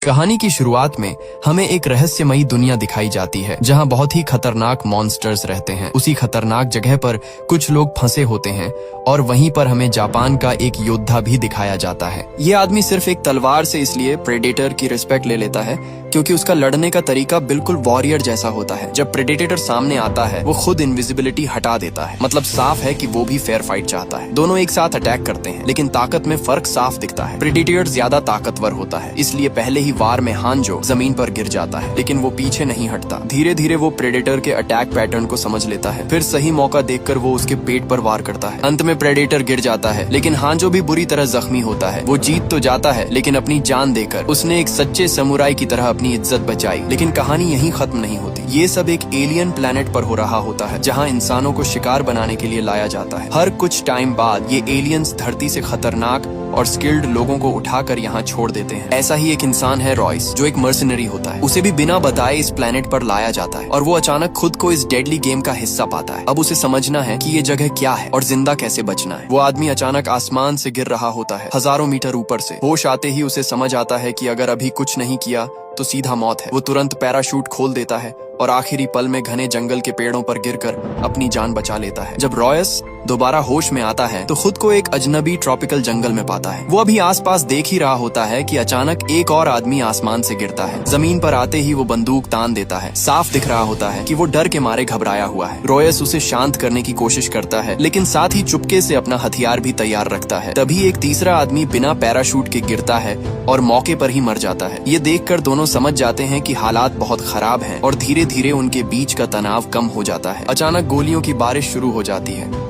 कहानी की शुरुआत में हमें एक रहस्यमयी दुनिया दिखाई जाती है जहां बहुत ही खतरनाक मॉन्स्टर्स रहते हैं। उसी खतरनाक जगह पर कुछ लोग फंसे होते हैं और वहीं पर हमें जापान का एक योद्धा भी दिखाया जाता है। ये आदमी सिर्फ एक तलवार से इसलिए प्रेडेटर की रिस्पेक्ट ले लेता है क्योंकि उसका लड़ने का तरीका बिल्कुल वॉरियर जैसा होता है। जब प्रेडेटर सामने आता है वो खुद इनविजिबिलिटी हटा देता है। मतलब साफ है कि वो भी फेयर फाइट चाहता है। दोनों एक साथ अटैक करते हैं लेकिन ताकत में फर्क साफ दिखता है। प्रेडेटर ज्यादा ताकतवर होता है इसलिए पहले ही वार में हांजो जमीन पर गिर जाता है, लेकिन वो पीछे नहीं हटता। धीरे धीरे वो प्रेडेटर के अटैक पैटर्न को समझ लेता है। फिर सही मौका देखकर वो उसके पेट पर वार करता है। अंत में प्रेडेटर गिर जाता है लेकिन हांजो भी बुरी तरह जख्मी होता है। वो जीत तो जाता है लेकिन अपनी जान देकर उसने एक सच्चे समुराई की तरह अपनी इज्जत बचाई। लेकिन कहानी यहीं खत्म नहीं होती। ये सब एक एलियन प्लेनेट पर हो रहा होता है जहाँ इंसानों को शिकार बनाने के लिए लाया जाता है। हर कुछ टाइम बाद ये एलियंस धरती से खतरनाक और स्किल्ड लोगों को उठाकर यहाँ छोड़ देते हैं। ऐसा ही एक इंसान है रॉयस, जो एक मर्सनरी होता है। उसे भी बिना बताए इस प्लेनेट पर लाया जाता है और वो अचानक खुद को इस डेडली गेम का हिस्सा पाता है। अब उसे समझना है कि ये जगह क्या है और जिंदा कैसे बचना है। वो आदमी अचानक आसमान से गिर रहा होता है, हजारों मीटर ऊपर से। होश आते ही उसे समझ आता है कि अगर अभी कुछ नहीं किया तो सीधा मौत है। वो तुरंत पैराशूट खोल देता है और आखिरी पल में घने जंगल के पेड़ों पर गिरकर अपनी जान बचा लेता है। जब रॉयस दोबारा होश में आता है तो खुद को एक अजनबी ट्रॉपिकल जंगल में पाता है। वो अभी आसपास देख ही रहा होता है कि अचानक एक और आदमी आसमान से गिरता है। जमीन पर आते ही वो बंदूक तान देता है। साफ दिख रहा होता है कि वो डर के मारे घबराया हुआ है। रॉयस उसे शांत करने की कोशिश करता है लेकिन साथ ही चुपके से अपना हथियार भी तैयार रखता है। तभी एक तीसरा आदमी बिना पैराशूट के गिरता है और मौके पर ही मर जाता है। ये देखकर दोनों समझ जाते हैं कि हालात बहुत खराब हैं और धीरे धीरे उनके बीच का तनाव कम हो जाता है। अचानक गोलियों की बारिश शुरू हो जाती है।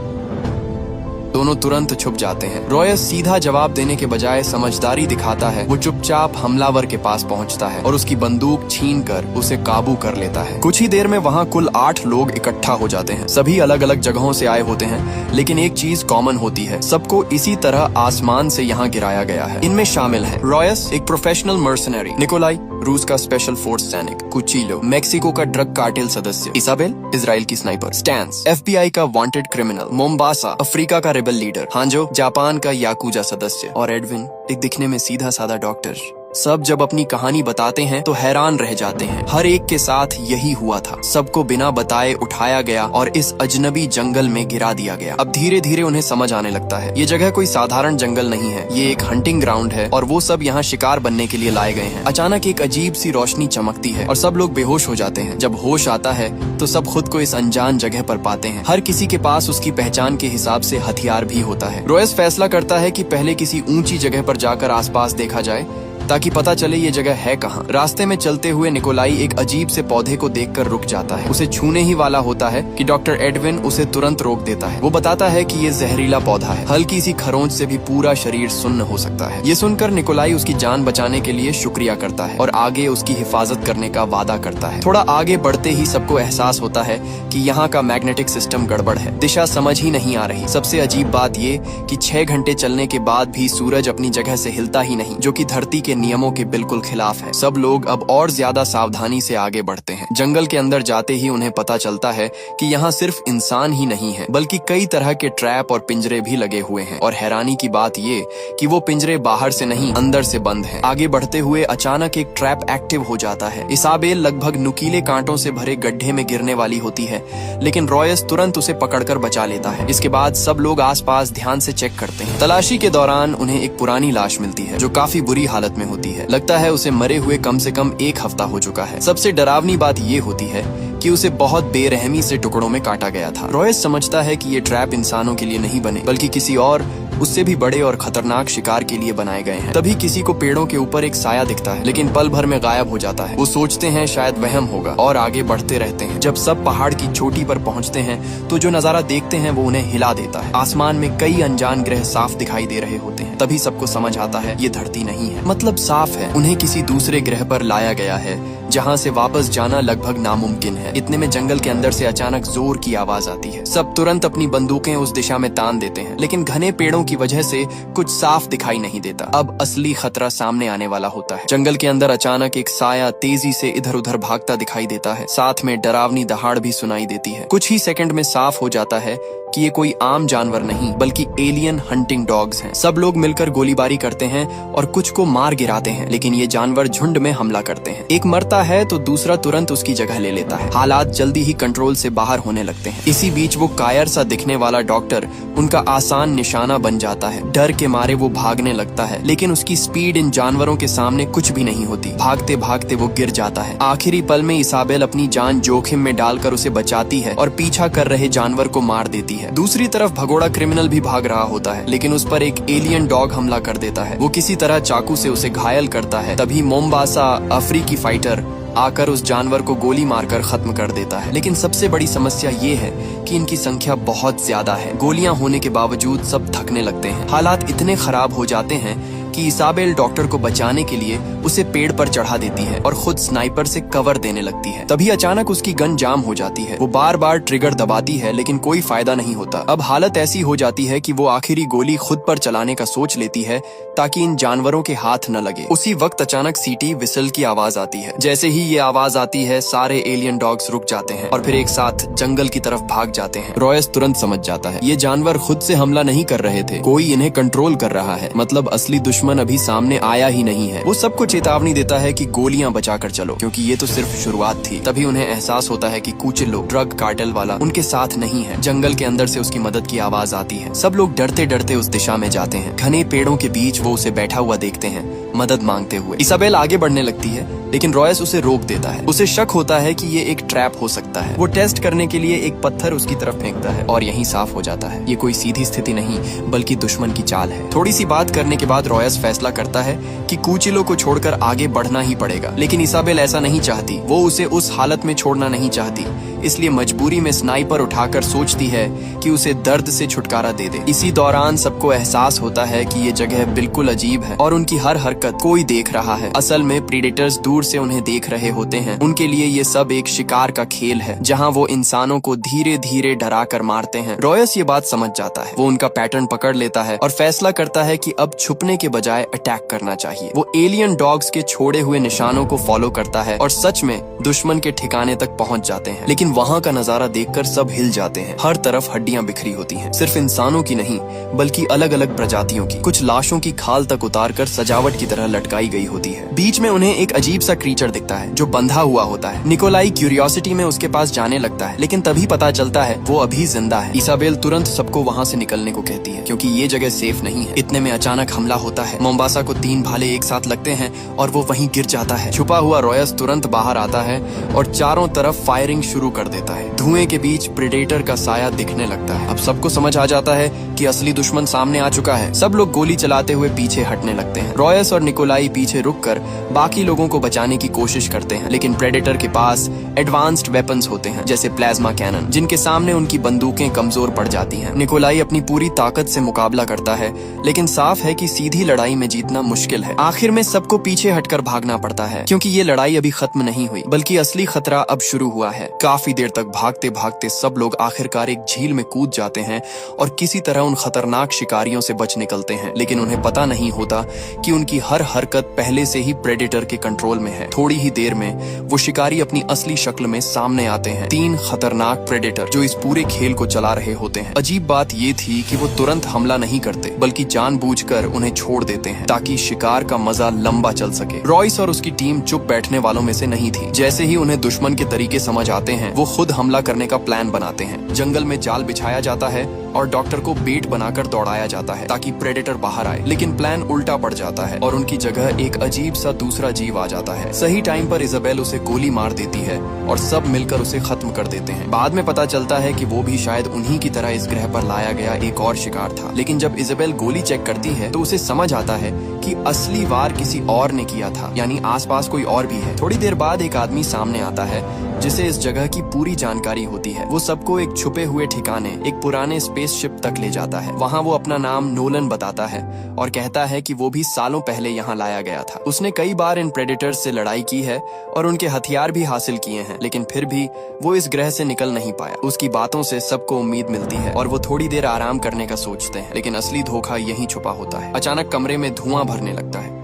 दोनों तुरंत छुप जाते हैं। रॉयस सीधा जवाब देने के बजाय समझदारी दिखाता है। वो चुपचाप हमलावर के पास पहुंचता है और उसकी बंदूक छीनकर उसे काबू कर लेता है। कुछ ही देर में वहां कुल 8 लोग इकट्ठा हो जाते हैं। सभी अलग अलग जगहों से आए होते हैं लेकिन एक चीज कॉमन होती है, सबको इसी तरह आसमान से यहाँ गिराया गया है। इनमें शामिल है रॉयस, एक प्रोफेशनल मर्सनरी, निकोलाई, रूस का स्पेशल फोर्स सैनिक, कुचिलो, मेक्सिको का ड्रग कार्टेल सदस्य, इसाबेल, इजराइल की स्नाइपर, स्टैंस, एफबीआई का वांटेड क्रिमिनल, मोम्बासा, अफ्रीका का रेबल लीडर, हांजो, जापान का याकुजा सदस्य, और एडविन, एक दिखने में सीधा साधा डॉक्टर। सब जब अपनी कहानी बताते हैं तो हैरान रह जाते हैं। हर एक के साथ यही हुआ था। सबको बिना बताए उठाया गया और इस अजनबी जंगल में गिरा दिया गया। अब धीरे धीरे उन्हें समझ आने लगता है ये जगह कोई साधारण जंगल नहीं है, ये एक हंटिंग ग्राउंड है और वो सब यहाँ शिकार बनने के लिए लाए गए हैं। अचानक एक अजीब सी रोशनी चमकती है और सब लोग बेहोश हो जाते हैं। जब होश आता है तो सब खुद को इस अनजान जगह पर पाते हैं। हर किसी के पास उसकी पहचान के हिसाब से हथियार भी होता है। रॉयस फैसला करता है कि पहले किसी ऊंची जगह पर जाकर आसपास देखा जाए ताकि पता चले ये जगह है कहाँ। रास्ते में चलते हुए निकोलाई एक अजीब से पौधे को देखकर रुक जाता है। उसे छूने ही वाला होता है कि डॉक्टर एडविन उसे तुरंत रोक देता है। वो बताता है कि ये जहरीला पौधा है, हल्की सी खरोंच से भी पूरा शरीर सुन्न हो सकता है। ये सुनकर निकोलाई उसकी जान बचाने के लिए शुक्रिया करता है और आगे उसकी हिफाजत करने का वादा करता है। थोड़ा आगे बढ़ते ही सबको एहसास होता है कि यहाँ का मैग्नेटिक सिस्टम गड़बड़ है, दिशा समझ ही नहीं आ रही। सबसे अजीब बात ये कि 6 घंटे चलने के बाद भी सूरज अपनी जगह से हिलता ही नहीं, जो कि धरती के नियमों के बिल्कुल खिलाफ है। सब लोग अब और ज्यादा सावधानी से आगे बढ़ते हैं। जंगल के अंदर जाते ही उन्हें पता चलता है कि यहाँ सिर्फ इंसान ही नहीं है बल्कि कई तरह के ट्रैप और पिंजरे भी लगे हुए हैं। और हैरानी की बात ये कि वो पिंजरे बाहर से नहीं अंदर से बंद हैं। आगे बढ़ते हुए अचानक एक ट्रैप एक्टिव हो जाता है। इसाबेल लगभग नुकीले कांटों से भरे गड्ढे में गिरने वाली होती है लेकिन रॉयस तुरंत उसे पकड़कर बचा लेता है। इसके बाद सब लोग आसपास ध्यान से चेक करते हैं। तलाशी के दौरान उन्हें एक पुरानी लाश मिलती है जो काफी बुरी हालत में होती है। लगता है उसे मरे हुए कम से कम 1 हफ्ता हो चुका है। सबसे डरावनी बात ये होती है कि उसे बहुत बेरहमी से टुकड़ों में काटा गया था। रॉयस समझता है कि ये ट्रैप इंसानों के लिए नहीं बने बल्कि किसी और उससे भी बड़े और खतरनाक शिकार के लिए बनाए गए हैं। तभी किसी को पेड़ों के ऊपर एक साया दिखता है लेकिन पल भर में गायब हो जाता है। वो सोचते हैं शायद वहम होगा और आगे बढ़ते रहते हैं। जब सब पहाड़ की चोटी पर पहुंचते हैं तो जो नजारा देखते हैं वो उन्हें हिला देता है। आसमान में कई अनजान ग्रह साफ दिखाई दे रहे होते हैं। तभी सबको समझ आता है ये धरती नहीं है, मतलब साफ है। उन्हें किसी दूसरे ग्रह पर लाया गया है जहाँ से वापस जाना लगभग नामुमकिन है। इतने में जंगल के अंदर से अचानक जोर की आवाज आती है। सब तुरंत अपनी बंदूकें उस दिशा में तान देते हैं लेकिन घने पेड़ों की वजह से कुछ साफ दिखाई नहीं देता। अब असली खतरा सामने आने वाला होता है। जंगल के अंदर अचानक एक साया तेजी से इधर उधर भागता दिखाई देता है। साथ में डरावनी दहाड़ भी सुनाई देती है। कुछ ही सेकंड में साफ हो जाता है कि ये कोई आम जानवर नहीं बल्कि एलियन हंटिंग डॉग्स हैं। सब लोग मिलकर गोलीबारी करते हैं और कुछ को मार गिराते हैं, लेकिन ये जानवर झुंड में हमला करते हैं। एक मरता है तो दूसरा तुरंत उसकी जगह ले लेता है। हालात जल्दी ही कंट्रोल से बाहर होने लगते हैं। इसी बीच वो कायर सा दिखने वाला डॉक्टर उनका आसान निशाना बन जाता है। डर के मारे वो भागने लगता है, लेकिन उसकी स्पीड इन जानवरों के सामने कुछ भी नहीं होती। भागते भागते वो गिर जाता है। आखिरी पल में इसाबेल अपनी जान जोखिम में डालकर उसे बचाती है और पीछा कर रहे जानवर को मार देती है। दूसरी तरफ भगोड़ा क्रिमिनल भी भाग रहा होता है, लेकिन उस पर एक एलियन डॉग हमला कर देता है। वो किसी तरह चाकू से उसे घायल करता है। तभी मोम्बासा अफ्रीकी फाइटर आकर उस जानवर को गोली मारकर खत्म कर देता है। लेकिन सबसे बड़ी समस्या ये है कि इनकी संख्या बहुत ज्यादा है। गोलियां होने के बावजूद सब थकने लगते हैं। हालात इतने खराब हो जाते हैं कि इसाबेल डॉक्टर को बचाने के लिए उसे पेड़ पर चढ़ा देती है और खुद स्नाइपर से कवर देने लगती है। तभी अचानक उसकी गन जाम हो जाती है। वो बार बार ट्रिगर दबाती है, लेकिन कोई फायदा नहीं होता। अब हालत ऐसी हो जाती है कि वो आखिरी गोली खुद पर चलाने का सोच लेती है ताकि इन जानवरों के हाथ न लगे। उसी वक्त अचानक सीटी विसल की आवाज आती है। जैसे ही ये आवाज आती है, सारे एलियन डॉग्स रुक जाते हैं और फिर एक साथ जंगल की तरफ भाग जाते हैं। रॉयस तुरंत समझ जाता है ये जानवर खुद से हमला नहीं कर रहे थे, कोई इन्हें कंट्रोल कर रहा है। मतलब असली दुश्मन अभी सामने आया ही नहीं है। वो सबको चेतावनी देता है कि गोलियां बचाकर चलो, क्योंकि ये तो सिर्फ शुरुआत थी। तभी उन्हें एहसास होता है कि कुचिलो ड्रग कार्टेल वाला उनके साथ नहीं है। जंगल के अंदर से उसकी मदद की आवाज आती है। सब लोग डरते डरते उस दिशा में जाते हैं। घने पेड़ों के बीच वो उसे बैठा हुआ देखते हैं, मदद मांगते हुए। इसाबेल आगे बढ़ने लगती है, लेकिन रॉयस उसे रोक देता है। उसे शक होता है कि ये एक ट्रैप हो सकता है। वो टेस्ट करने के लिए एक पत्थर उसकी तरफ फेंकता है और यहीं साफ हो जाता है ये कोई सीधी स्थिति नहीं बल्कि दुश्मन की चाल है। थोड़ी सी बात करने के बाद रॉयस फैसला करता है कि कुचिलो को छोड़कर आगे बढ़ना ही पड़ेगा, लेकिन इसाबेल ऐसा नहीं चाहती। वो उसे उस हालत में छोड़ना नहीं चाहती, इसलिए मजबूरी में स्नाइपर उठाकर सोचती है कि उसे दर्द से छुटकारा दे दे। इसी दौरान सबको एहसास होता है कि ये जगह बिल्कुल अजीब है और उनकी हर हरकत कोई देख रहा है। असल में प्रीडेटर्स दूर से उन्हें देख रहे होते हैं। उनके लिए ये सब एक शिकार का खेल है, जहां वो इंसानों को धीरे धीरे डरा कर मारते हैं। रॉयस ये बात समझ जाता है। वो उनका पैटर्न पकड़ लेता है और फैसला करता है कि अब छुपने के बजाय अटैक करना चाहिए। वो एलियन डॉग्स के छोड़े हुए निशानों को फॉलो करता है और सच में दुश्मन के ठिकाने तक पहुंच जाते हैं। लेकिन वहां का नजारा देखकर सब हिल जाते हैं। हर तरफ हड्डियां बिखरी होती हैं, सिर्फ इंसानों की नहीं बल्कि अलग अलग प्रजातियों की। कुछ लाशों की खाल तक उतारकर सजावट की तरह लटकाई गई होती है। बीच में उन्हें एक अजीब सा क्रीचर दिखता है जो बंधा हुआ होता है। निकोलाई क्यूरियोसिटी में उसके पास जाने लगता है, लेकिन तभी पता चलता है वो अभी जिंदा है। इसाबेल तुरंत सबको वहां से निकलने को कहती है, क्योंकि ये जगह सेफ नहीं है। इतने में अचानक हमला होता है। मोम्बासा को 3 भाले एक साथ लगते हैं और वो वहीं गिर जाता है। छुपा हुआ रॉयस तुरंत बाहर आता है और चारों तरफ फायरिंग शुरू कर देता है। धुएं के बीच प्रेडेटर का साया दिखने लगता है। अब सबको समझ आ जाता है कि असली दुश्मन सामने आ चुका है। सब लोग गोली चलाते हुए पीछे हटने लगते हैं। रॉयस और निकोलाई पीछे रुककर बाकी लोगों को बचाने की कोशिश करते हैं, लेकिन प्रेडेटर के पास एडवांस्ड वेपन्स होते हैं, जैसे प्लाज्मा कैनन, जिनके सामने उनकी बंदूकें कमजोर पड़ जाती हैं। निकोलाई अपनी पूरी ताकत से मुकाबला करता है, लेकिन साफ है कि सीधी लड़ाई में जीतना मुश्किल है। आखिर में सबको पीछे हटकर भागना पड़ता है, क्योंकि ये लड़ाई अभी खत्म नहीं हुई बल्कि असली खतरा अब शुरू हुआ है। काफी देर तक भागते भागते सब लोग आखिरकार एक झील में कूद जाते हैं और किसी तरह उन खतरनाक शिकारियों से बच निकलते हैं। लेकिन उन्हें पता नहीं होता कि उनकी हर हरकत पहले से ही प्रेडेटर के कंट्रोल में है। थोड़ी ही देर में वो शिकारी अपनी असली शक्ल में सामने आते हैं। 3 खतरनाक प्रेडेटर जो इस पूरे खेल को चला रहे होते हैं। अजीब बात ये थी कि वो तुरंत हमला नहीं करते, बल्कि जानबूझकर उन्हें छोड़ देते हैं ताकि शिकार का मजा लंबा चल सके। रॉयस और उसकी टीम चुप बैठने वालों में से नहीं थी। जैसे ही उन्हें दुश्मन के तरीके समझ आते हैं, वो खुद हमला करने का प्लान बनाते हैं। जंगल में जाल बिछाया जाता है और डॉक्टर को बेट बनाकर दौड़ाया जाता है ताकि प्रेडेटर बाहर आए। लेकिन प्लान उल्टा पड़ जाता है और उनकी जगह एक अजीब सा दूसरा जीव आ जाता है। सही टाइम पर इजाबेल उसे गोली मार देती है और सब मिलकर उसे खत्म कर देते हैं। बाद में पता चलता है कि वो भी शायद उन्हीं की तरह इस ग्रह पर लाया गया एक और शिकार था। लेकिन जब इजाबेल गोली चेक करती है तो उसे समझ आता है कि असली वार किसी और ने किया था, यानी आसपास कोई और भी है। थोड़ी देर बाद एक आदमी सामने आता है जिसे इस जगह की पूरी जानकारी होती है। वो सबको एक छुपे हुए ठिकाने, एक पुराने स्पेसशिप तक ले जाता है। वहाँ वो अपना नाम नोलन बताता है और कहता है कि वो भी सालों पहले यहाँ लाया गया था। उसने कई बार इन प्रेडेटर्स से लड़ाई की है और उनके हथियार भी हासिल किए हैं, लेकिन फिर भी वो इस ग्रह से निकल नहीं पाया। उसकी बातों से सबको उम्मीद मिलती है और वो थोड़ी देर आराम करने का सोचते हैं, लेकिन असली धोखा यहीं छुपा होता है। अचानक कमरे में धुआं भरने लगता है।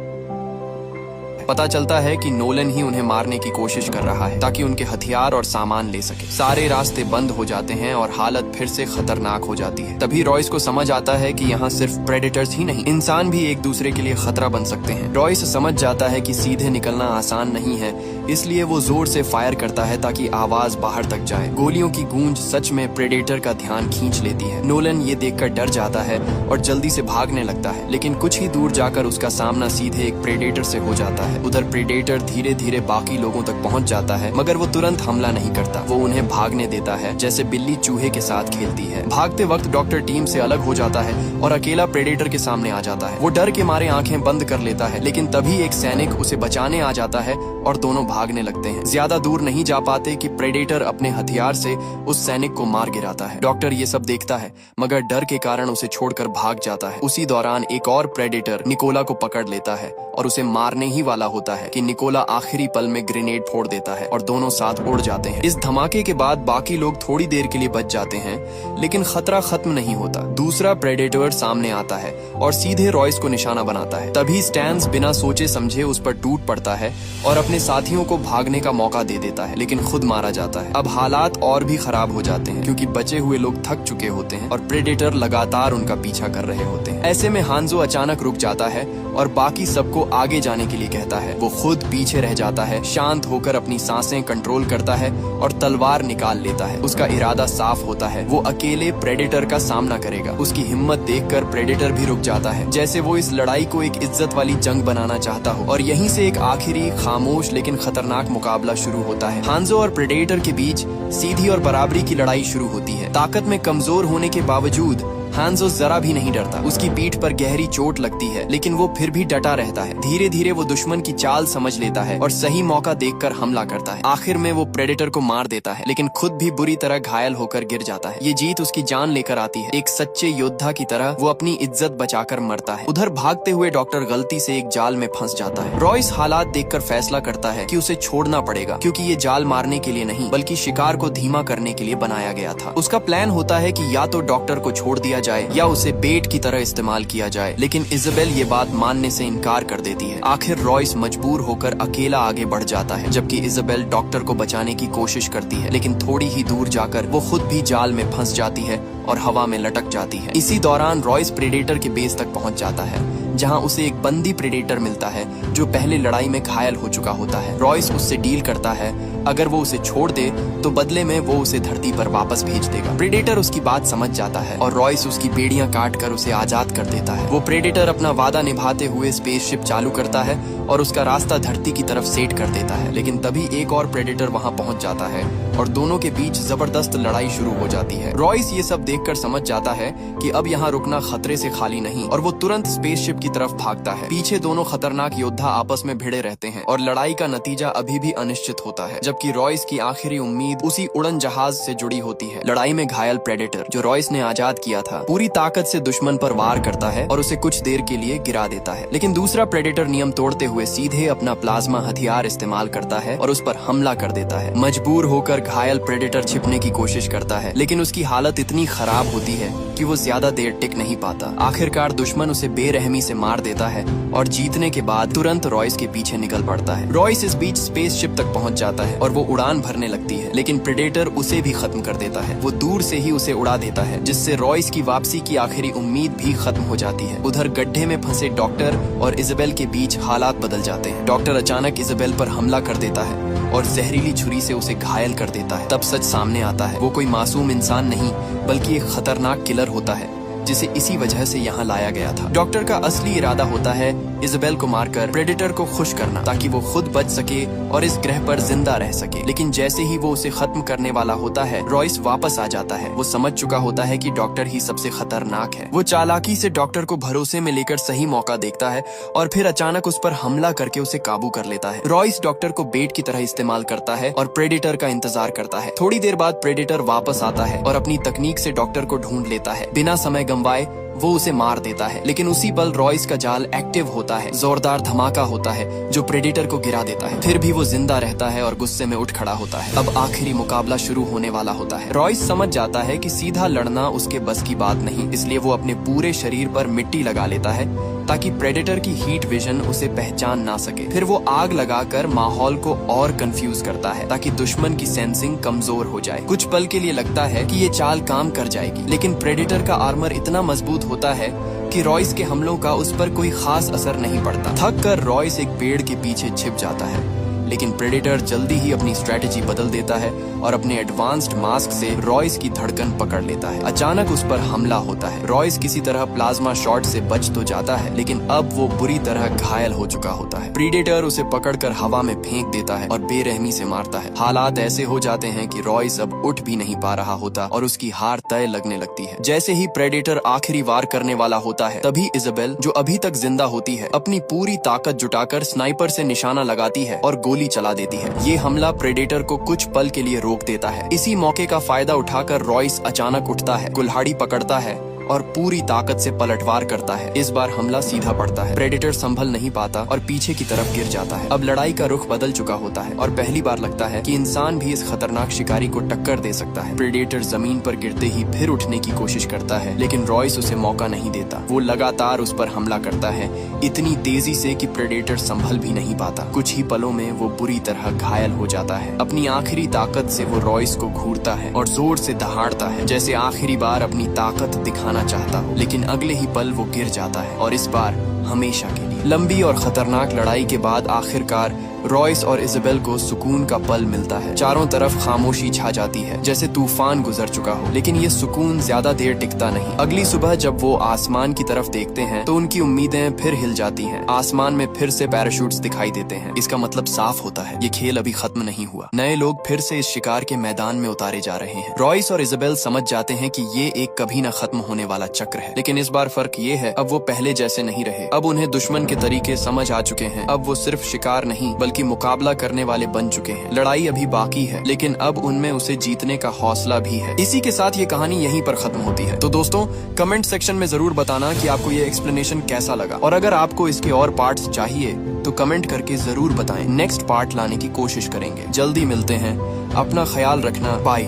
है। पता चलता है कि नोलन ही उन्हें मारने की कोशिश कर रहा है ताकि उनके हथियार और सामान ले सके। सारे रास्ते बंद हो जाते हैं और हालत फिर से खतरनाक हो जाती है। तभी रॉयस को समझ आता है कि यहाँ सिर्फ प्रेडेटर्स ही नहीं, इंसान भी एक दूसरे के लिए खतरा बन सकते हैं। रॉयस समझ जाता है कि सीधे निकलना आसान नहीं है, इसलिए वो जोर से फायर करता है ताकि आवाज बाहर तक जाए। गोलियों की गूंज सच में प्रेडेटर का ध्यान खींच लेती है। नोलन ये देखकर डर जाता है और जल्दी से भागने लगता है, लेकिन कुछ ही दूर जाकर उसका सामना सीधे एक प्रेडेटर से हो जाता है। उधर प्रेडेटर धीरे धीरे बाकी लोगों तक पहुंच जाता है, मगर वो तुरंत हमला नहीं करता। वो उन्हें भागने देता है जैसे बिल्ली चूहे के साथ खेलती है। भागते वक्त डॉक्टर टीम से अलग हो जाता है और अकेला प्रेडेटर के सामने आ जाता है। वो डर के मारे आंखें बंद कर लेता है, लेकिन तभी एक सैनिक उसे बचाने आ जाता है और दोनों भागने लगते हैं। ज्यादा दूर नहीं जा पाते कि प्रेडेटर अपने हथियार से उस सैनिक को मार गिराता है। डॉक्टर ये सब देखता है, मगर डर के कारण उसे छोड़कर भाग जाता है। उसी दौरान एक और प्रेडेटर निकोला को पकड़ लेता है और उसे मारने ही वाला होता है कि निकोला आखिरी पल में ग्रेनेड फोड़ देता है और दोनों साथ उड़ जाते हैं। इस धमाके के बाद बाकी लोग थोड़ी देर के लिए बच जाते हैं, लेकिन खतरा खत्म नहीं होता। दूसरा प्रेडेटर सामने आता है और सीधे रॉयस को निशाना बनाता है। तभी स्टैन्स बिना सोचे समझे उस पर टूट पड़ता है और अपने साथियों को भागने का मौका दे देता है, लेकिन खुद मारा जाता है। अब हालात और भी खराब हो जाते हैं क्योंकि बचे हुए लोग थक चुके होते हैं और प्रेडेटर लगातार उनका पीछा कर रहे होते हैं। ऐसे में हांजो अचानक रुक जाता है और बाकी सबको आगे जाने के लिए कहता है। वो खुद पीछे रह जाता है, शांत होकर अपनी सांसें कंट्रोल करता है और तलवार निकाल लेता है। उसका इरादा साफ होता है, वो अकेले प्रेडेटर का सामना करेगा। उसकी हिम्मत देखकर प्रेडेटर भी रुक जाता है, जैसे वो इस लड़ाई को एक इज्जत वाली जंग बनाना चाहता हो। और यहीं से एक आखिरी खामोश लेकिन खतरनाक मुकाबला शुरू होता है। हांजो और प्रेडेटर के बीच सीधी और बराबरी की लड़ाई शुरू होती है। ताकत में कमजोर होने के बावजूद हांजो जरा भी नहीं डरता। उसकी पीठ पर गहरी चोट लगती है, लेकिन वो फिर भी डटा रहता है। धीरे धीरे वो दुश्मन की चाल समझ लेता है और सही मौका देखकर हमला करता है। आखिर में वो प्रेडेटर को मार देता है, लेकिन खुद भी बुरी तरह घायल होकर गिर जाता है। ये जीत उसकी जान लेकर आती है। एक सच्चे योद्धा की तरह वो अपनी इज्जत बचाकर मरता है। उधर भागते हुए डॉक्टर गलती से एक जाल में फंस जाता है। रॉयस हालात देखकर फैसला करता है कि उसे छोड़ना पड़ेगा, क्योंकि ये जाल मारने के लिए नहीं बल्कि शिकार को धीमा करने के लिए बनाया गया था। उसका प्लान होता है कि या तो डॉक्टर को छोड़ दिया जाए या उसे बेट की तरह इस्तेमाल किया जाए, लेकिन इजाबेल ये बात मानने से इनकार कर देती है। आखिर रॉयस मजबूर होकर अकेला आगे बढ़ जाता है, जबकि इजाबेल डॉक्टर को बचाने की कोशिश करती है, लेकिन थोड़ी ही दूर जाकर वो खुद भी जाल में फंस जाती है और हवा में लटक जाती है। इसी दौरान रॉयस प्रेडेटर के बेस तक पहुंच जाता है, जहां उसे एक बंदी प्रेडेटर मिलता है जो पहले लड़ाई में घायल हो चुका होता है। रॉयस उससे डील करता है, अगर वो उसे छोड़ दे तो बदले में वो उसे धरती पर वापस भेज देगा। प्रेडेटर उसकी बात समझ जाता है और रॉयस उसकी बेड़ियां काट कर उसे आजाद कर देता है। वो प्रेडेटर अपना वादा निभाते हुए स्पेसशिप चालू करता है और उसका रास्ता धरती की तरफ सेट कर देता है, लेकिन तभी एक और प्रेडेटर वहां पहुंच जाता है और दोनों के बीच जबरदस्त लड़ाई शुरू हो जाती है। रॉयस ये सब देखकर समझ जाता है कि अब यहाँ रुकना खतरे से खाली नहीं, और वो तुरंत स्पेसशिप की तरफ भागता है। पीछे दोनों खतरनाक योद्धा आपस में भिड़े रहते हैं और लड़ाई का नतीजा अभी भी अनिश्चित होता है, जबकि रॉयस की आखिरी उम्मीद उसी उड़न जहाज से जुड़ी होती है। लड़ाई में घायल प्रेडेटर जो रॉयस ने आजाद किया था पूरी ताकत से दुश्मन पर वार करता है और उसे कुछ देर के लिए गिरा देता है, लेकिन दूसरा प्रेडेटर नियम तोड़ते हुए सीधे अपना प्लाज्मा हथियार इस्तेमाल करता है और उस पर हमला कर देता है। मजबूर होकर घायल प्रेडेटर छिपने की कोशिश करता है, लेकिन उसकी हालत इतनी खराब होती है कि वो ज्यादा देर टिक नहीं पाता। आखिरकार दुश्मन उसे बेरहमी से मार देता है और जीतने के बाद तुरंत रॉयस के पीछे निकल पड़ता है। रॉयस इस बीच स्पेसशिप तक पहुंच जाता है और वो उड़ान भरने लगती है, लेकिन प्रेडेटर उसे भी खत्म कर देता है। वो दूर से ही उसे उड़ा देता है, जिससे रॉयस की वापसी की आखिरी उम्मीद भी खत्म हो जाती है। उधर गड्ढे में फंसे डॉक्टर और इजाबेल के बीच हालात बदल जाते हैं। डॉक्टर अचानक इजाबेल पर हमला कर देता है और जहरीली छुरी से उसे घायल कर देता है। तब सच सामने आता है, वो कोई मासूम इंसान नहीं बल्कि एक खतरनाक किलर होता है जिसे इसी वजह से यहाँ लाया गया था। डॉक्टर का असली इरादा होता है इजाबेल को मारकर प्रेडेटर को खुश करना, ताकि वो खुद बच सके और इस ग्रह पर जिंदा रह सके। लेकिन जैसे ही वो उसे खत्म करने वाला होता है, रॉयस वापस आ जाता है। वो समझ चुका होता है कि डॉक्टर ही सबसे खतरनाक है। वो चालाकी से डॉक्टर को भरोसे में लेकर सही मौका देखता है और फिर अचानक उस पर हमला करके उसे काबू कर लेता है। रॉयस डॉक्टर को बेट की तरह इस्तेमाल करता है और प्रेडेटर का इंतजार करता है। थोड़ी देर बाद प्रेडेटर वापस आता है और अपनी तकनीक से डॉक्टर को ढूंढ लेता है। बिना समय गंवाए वो उसे मार देता है, लेकिन उसी पल रॉयस का जाल एक्टिव होता है। जोरदार धमाका होता है जो प्रेडेटर को गिरा देता है। फिर भी वो जिंदा रहता है और गुस्से में उठ खड़ा होता है। अब आखिरी मुकाबला शुरू होने वाला होता है। रॉयस समझ जाता है कि सीधा लड़ना उसके बस की बात नहीं, इसलिए वो अपने पूरे शरीर पर मिट्टी लगा लेता है ताकि प्रेडेटर की हीट विजन उसे पहचान ना सके। फिर वो आग लगाकर माहौल को और कंफ्यूज करता है ताकि दुश्मन की सेंसिंग कमजोर हो जाए। कुछ पल के लिए लगता है कि ये चाल काम कर जाएगी, लेकिन प्रेडेटर का आर्मर इतना मजबूत होता है कि रॉयस के हमलों का उस पर कोई खास असर नहीं पड़ता। थक कर रॉयस एक पेड़ के पीछे छिप जाता है, लेकिन प्रेडेटर जल्दी ही अपनी स्ट्रेटेजी बदल देता है और अपने एडवांस्ड मास्क से रॉयस की धड़कन पकड़ लेता है। अचानक उस पर हमला होता है। रॉयस किसी तरह प्लाज्मा शॉट से बच तो जाता है, लेकिन अब वो बुरी तरह घायल हो चुका होता है। प्रेडेटर उसे पकड़कर हवा में फेंक देता है और बेरहमी से मारता है। हालात ऐसे हो जाते हैं कि रॉयस अब उठ भी नहीं पा रहा होता और उसकी हार तय लगने लगती है। जैसे ही प्रेडेटर आखिरी वार करने वाला होता है, तभी इजाबेल, जो अभी तक जिंदा होती है, अपनी पूरी ताकत जुटाकर स्नाइपर से निशाना लगाती है और गोली चला देती है। ये हमला प्रेडेटर को कुछ पल के लिए रोक देता है। इसी मौके का फायदा उठाकर रॉयस अचानक उठता है, कुल्हाड़ी पकड़ता है और पूरी ताकत से पलटवार करता है। इस बार हमला सीधा पड़ता है। प्रेडेटर संभल नहीं पाता और पीछे की तरफ गिर जाता है। अब लड़ाई का रुख बदल चुका होता है और पहली बार लगता है कि इंसान भी इस खतरनाक शिकारी को टक्कर दे सकता है। प्रेडेटर जमीन पर गिरते ही फिर उठने की कोशिश करता है, लेकिन रॉयस उसे मौका नहीं देता। वो लगातार उस पर हमला करता है, इतनी तेजी से कि प्रेडेटर संभल भी नहीं पाता। कुछ ही पलों में वो बुरी तरह घायल हो जाता है। अपनी आखिरी ताकत से वो रॉयस को घूरता है और जोर से दहाड़ता है, जैसे आखिरी बार अपनी ताकत दिखाना चाहता हो। लेकिन अगले ही पल वो गिर जाता है, और इस बार हमेशा के लिए। लंबी और खतरनाक लड़ाई के बाद आखिरकार रॉयस और इजाबेल को सुकून का पल मिलता है। चारों तरफ खामोशी छा जाती है, जैसे तूफान गुजर चुका हो। लेकिन ये सुकून ज्यादा देर टिकता नहीं। अगली सुबह जब वो आसमान की तरफ देखते हैं तो उनकी उम्मीदें फिर हिल जाती हैं। आसमान में फिर से पैराशूट्स दिखाई देते हैं। इसका मतलब साफ होता है, ये खेल अभी खत्म नहीं हुआ। नए लोग फिर से इस शिकार के मैदान में उतारे जा रहे हैं। रॉयस और इजाबेल समझ जाते हैं कि ये एक कभी न खत्म होने वाला चक्र है। लेकिन इस बार फर्क ये है, अब वो पहले जैसे नहीं रहे। अब उन्हें दुश्मन के तरीके समझ आ चुके हैं। अब वो सिर्फ शिकार नहीं बल्कि मुकाबला करने वाले बन चुके हैं। लड़ाई अभी बाकी है, लेकिन अब उनमें उसे जीतने का हौसला भी है। इसी के साथ ये कहानी यहीं पर खत्म होती है। तो दोस्तों, कमेंट सेक्शन में जरूर बताना कि आपको ये एक्सप्लेनेशन कैसा लगा, और अगर आपको इसके और पार्ट्स चाहिए तो कमेंट करके जरूर बताएं। नेक्स्ट पार्ट लाने की कोशिश करेंगे। जल्दी मिलते हैं। अपना ख्याल रखना। बाय।